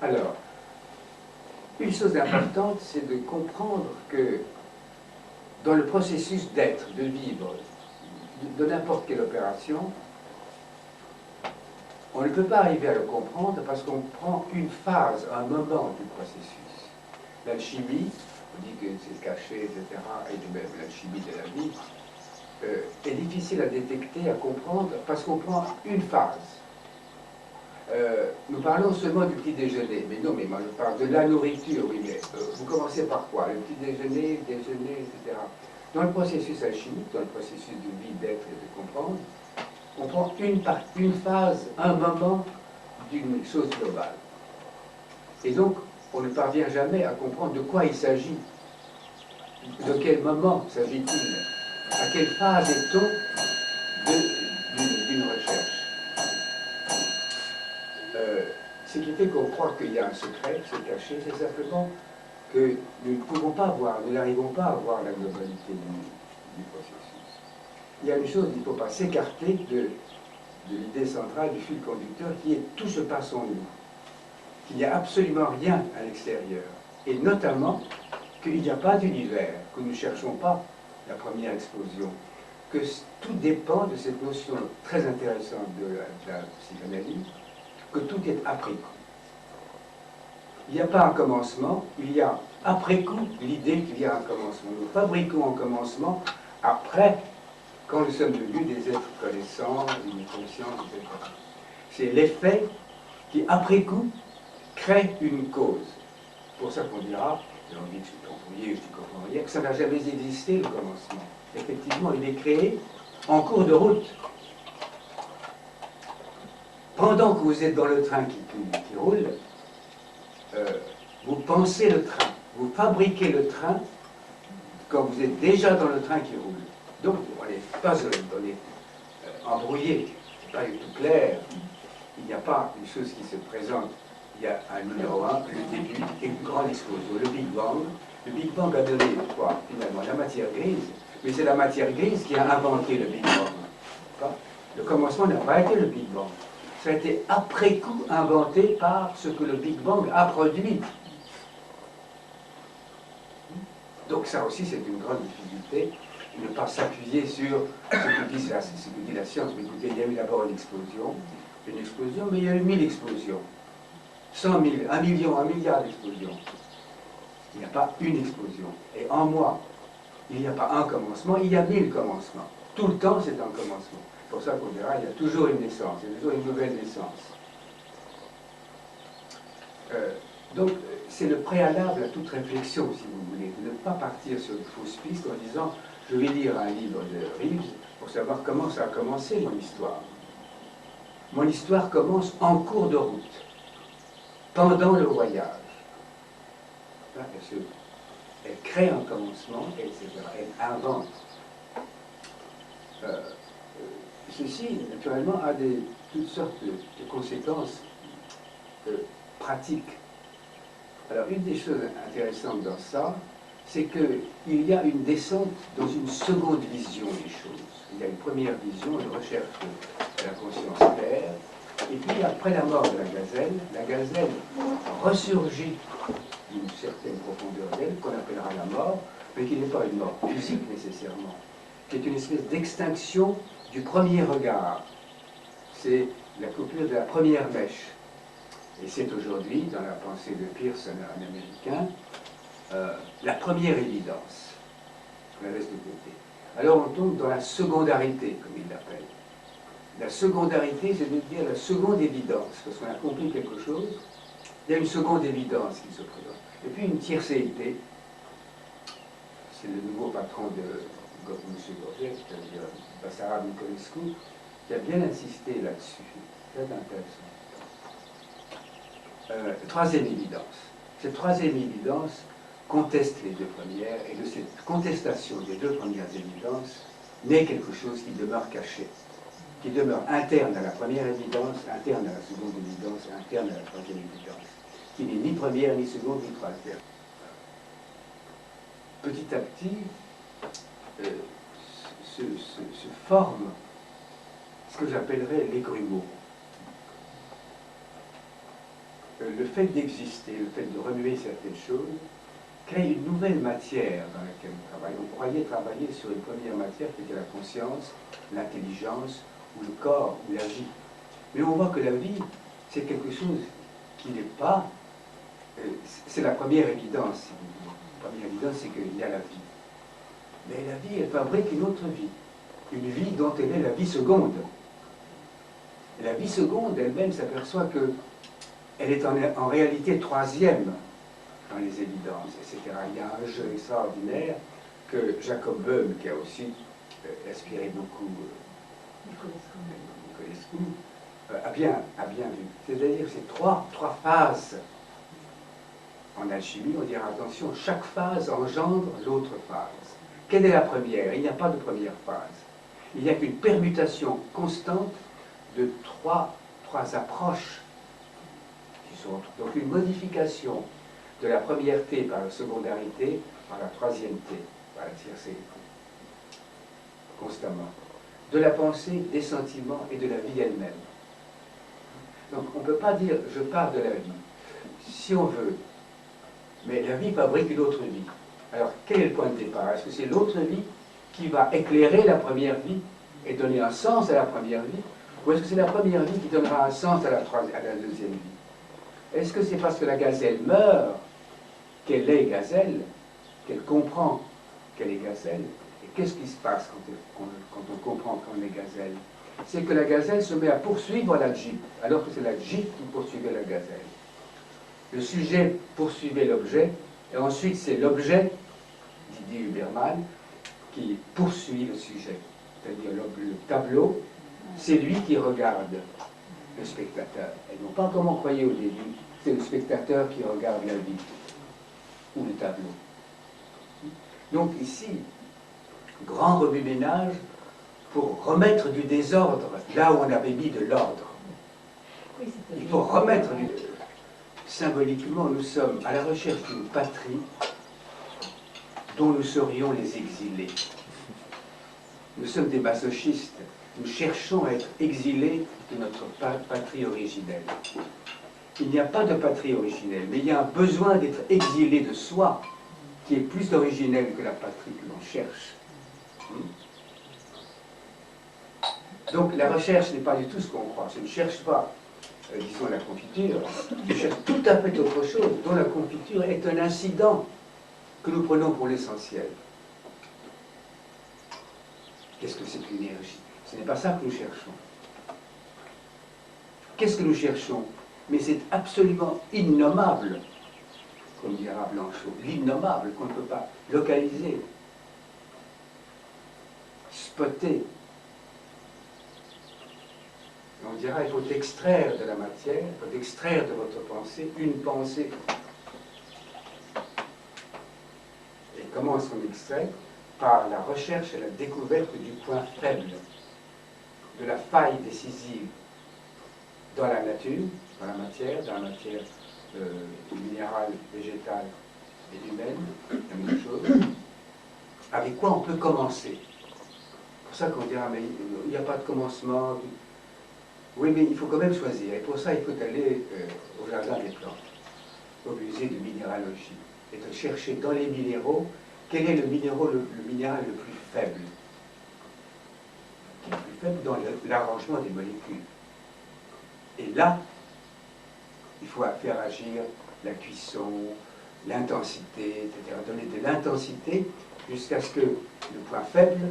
Alors, une chose importante, c'est de comprendre que dans le processus d'être, de vivre, de n'importe quelle opération, on ne peut pas arriver à le comprendre parce qu'on prend une phase, un moment du processus. L'alchimie, on dit que c'est caché, etc., et même l'alchimie de la vie, est difficile à détecter, à comprendre, parce qu'on prend une phase. Nous parlons seulement du petit déjeuner, mais non, mais moi je parle de la nourriture, oui, mais vous commencez par quoi? Le petit déjeuner, le déjeuner, etc. Dans le processus alchimique, dans le processus de vie, d'être et de comprendre, on prend une phase, un moment d'une chose globale. Et donc, on ne parvient jamais à comprendre de quoi il s'agit. De quel moment s'agit-il? À quelle phase est-on d'une recherche? Ce qui fait qu'on croit qu'il y a un secret, c'est caché, c'est simplement que nous ne pouvons pas voir, nous n'arrivons pas à voir la globalité du processus. Il y a une chose, il ne faut pas s'écarter de l'idée centrale du fil conducteur qui est tout se passe en nous, qu'il n'y a absolument rien à l'extérieur, et notamment qu'il n'y a pas d'univers, que nous ne cherchons pas la première explosion, que tout dépend de cette notion très intéressante de la psychanalyse, que tout est après coup. Il n'y a pas un commencement, il y a après coup l'idée qu'il y a un commencement. Nous fabriquons un commencement après, quand nous sommes devenus des êtres connaissants, une conscience, etc. C'est l'effet qui, après coup, crée une cause. C'est pour ça qu'on dira, et on dit que je suis Cambrier, je suis Cambrier, que ça n'a jamais existé le commencement. Effectivement, il est créé en cours de route. Pendant que vous êtes dans le train qui roule, vous pensez le train, vous fabriquez le train quand vous êtes déjà dans le train qui roule. Donc, on n'est pas embrouillé, c'est pas du tout clair. Il n'y a pas une chose qui se présente. Il y a un numéro 1, le début, et une grande explosion, le Big Bang. Le Big Bang a donné quoi? Finalement, la matière grise, mais c'est la matière grise qui a inventé le Big Bang. Le commencement n'a pas été le Big Bang. Ça a été après coup inventé par ce que le Big Bang a produit. Donc ça aussi, c'est une grande difficulté, ne pas s'appuyer sur ce que dit la science. Mais écoutez, il y a eu d'abord une explosion, mais il y a eu 1000 explosions. 100 000, 1 million, 1 milliard d'explosions. Il n'y a pas une explosion. Et en moi, il n'y a pas un commencement, il y a 1000 commencements. Tout le temps, c'est un commencement. C'est pour ça qu'on dira, il y a toujours une naissance, il y a toujours une nouvelle naissance. Donc, c'est le préalable à toute réflexion, si vous voulez, de ne pas partir sur une fausse piste en disant, je vais lire un livre de Reeves pour savoir comment ça a commencé, mon histoire. Mon histoire commence en cours de route, pendant le voyage. Elle crée un commencement, etc. Elle invente. Ceci, naturellement, a toutes sortes de conséquences pratiques. Alors, une des choses intéressantes dans ça, c'est qu'il y a une descente dans une seconde vision des choses. Il y a une première vision, une recherche de la conscience claire, et puis après la mort de la gazelle ressurgit d'une certaine profondeur d'elle, qu'on appellera la mort, mais qui n'est pas une mort physique nécessairement, qui est une espèce d'extinction du premier regard. C'est la coupure de la première mèche. Et c'est aujourd'hui, dans la pensée de Pearson, un Américain, la première évidence. On la laisse de côté. Alors on tombe dans la secondarité, comme il l'appelle. La secondarité, c'est de dire la seconde évidence, parce qu'on a compris quelque chose, il y a une seconde évidence qui se présente. Et puis une tiercéité, c'est le nouveau patron de M. Gorget, c'est-à-dire Bessarab Nicolescu, qui a bien insisté là-dessus. Très intéressant. Troisième évidence. Cette troisième évidence conteste les deux premières, et de cette contestation des deux premières évidences naît quelque chose qui demeure caché, qui demeure interne à la première évidence, interne à la seconde évidence, interne à la troisième évidence, qui n'est ni première, ni seconde, ni troisième. Petit à petit, se forme ce que j'appellerais les grumeaux. le fait d'exister, le fait de remuer certaines choses, crée une nouvelle matière dans laquelle on travaille. On croyait travailler sur une première matière qui était la conscience, l'intelligence, ou le corps, ou la vie. Mais on voit que la vie, c'est quelque chose qui n'est pas... c'est la première évidence. La première évidence, c'est qu'il y a la vie. Mais la vie, elle fabrique une autre vie. Une vie dont elle est la vie seconde. Et la vie seconde, elle-même, s'aperçoit qu'elle est en réalité troisième dans les évidences, etc. Il y a un jeu extraordinaire que Jacob Böhm, qui a aussi inspiré beaucoup Nicolescu, a bien vu. C'est-à-dire ces trois phases. En alchimie, on dira attention, chaque phase engendre l'autre phase. Quelle est la première? Il n'y a pas de première phase. Il n'y a qu'une permutation constante de trois approches qui sont donc une modification de la première T par la secondarité, par la troisième T, par la tiercé, constamment. De la pensée, des sentiments et de la vie elle-même. Donc on ne peut pas dire je pars de la vie. Si on veut, mais la vie fabrique une autre vie. Alors quel est le point de départ? Est-ce que c'est l'autre vie qui va éclairer la première vie et donner un sens à la première vie? Ou est-ce que c'est la première vie qui donnera un sens à la deuxième vie? Est-ce que c'est parce que la gazelle meurt qu'elle est gazelle, qu'elle comprend qu'elle est gazelle? Et qu'est-ce qui se passe quand on comprend qu'on est gazelle? C'est que la gazelle se met à poursuivre la jeep, alors que c'est la jeep qui poursuivait la gazelle. Le sujet poursuivait l'objet, et ensuite c'est l'objet, dit Huberman, qui poursuit le sujet. C'est-à-dire le tableau, c'est lui qui regarde le spectateur. Et non pas comme on croyait au début, c'est le spectateur qui regarde la vie, ou le tableau. Donc ici, grand remue-ménage pour remettre du désordre là où on avait mis de l'ordre. Il faut remettre du... Symboliquement, nous sommes à la recherche d'une patrie dont nous serions les exilés. Nous sommes des masochistes. Nous cherchons à être exilés de notre patrie originelle. Il n'y a pas de patrie originelle, mais il y a un besoin d'être exilé de soi qui est plus originel que la patrie que l'on cherche. Donc la recherche n'est pas du tout ce qu'on croit. Je ne cherche pas, disons, la confiture. Je cherche tout à fait autre chose, dont la confiture est un incident que nous prenons pour l'essentiel. Qu'est-ce que c'est que l'énergie? Ce n'est pas ça que nous cherchons. Qu'est-ce que nous cherchons? Mais c'est absolument innommable, comme dira Blanchot, l'innommable qu'on ne peut pas localiser, spotter. On dira, il faut extraire de la matière, il faut extraire de votre pensée une pensée. Et comment est-ce qu'on extrait? Par la recherche et la découverte du point faible, de la faille décisive dans la nature, dans la matière minérale, végétale et humaine, la même chose. Avec quoi on peut commencer? C'est pour ça qu'on dira, mais il n'y a pas de commencement. Oui, mais il faut quand même choisir. Et pour ça, il faut aller au jardin des plantes, au musée de minéralogie, et de chercher dans les minéraux quel est le minéral le plus faible. Le plus faible dans l'arrangement des molécules. Et là, il faut faire agir la cuisson, l'intensité, etc. Donner de l'intensité jusqu'à ce que le point faible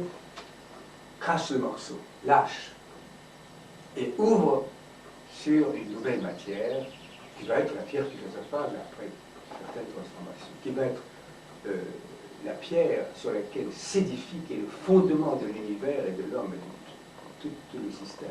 crache le morceau, lâche, et ouvre sur une nouvelle matière qui va être la pierre philosophale après certaines transformations, qui va être la pierre sur laquelle s'édifie, qui est le fondement de l'univers et de l'homme et de tout le système.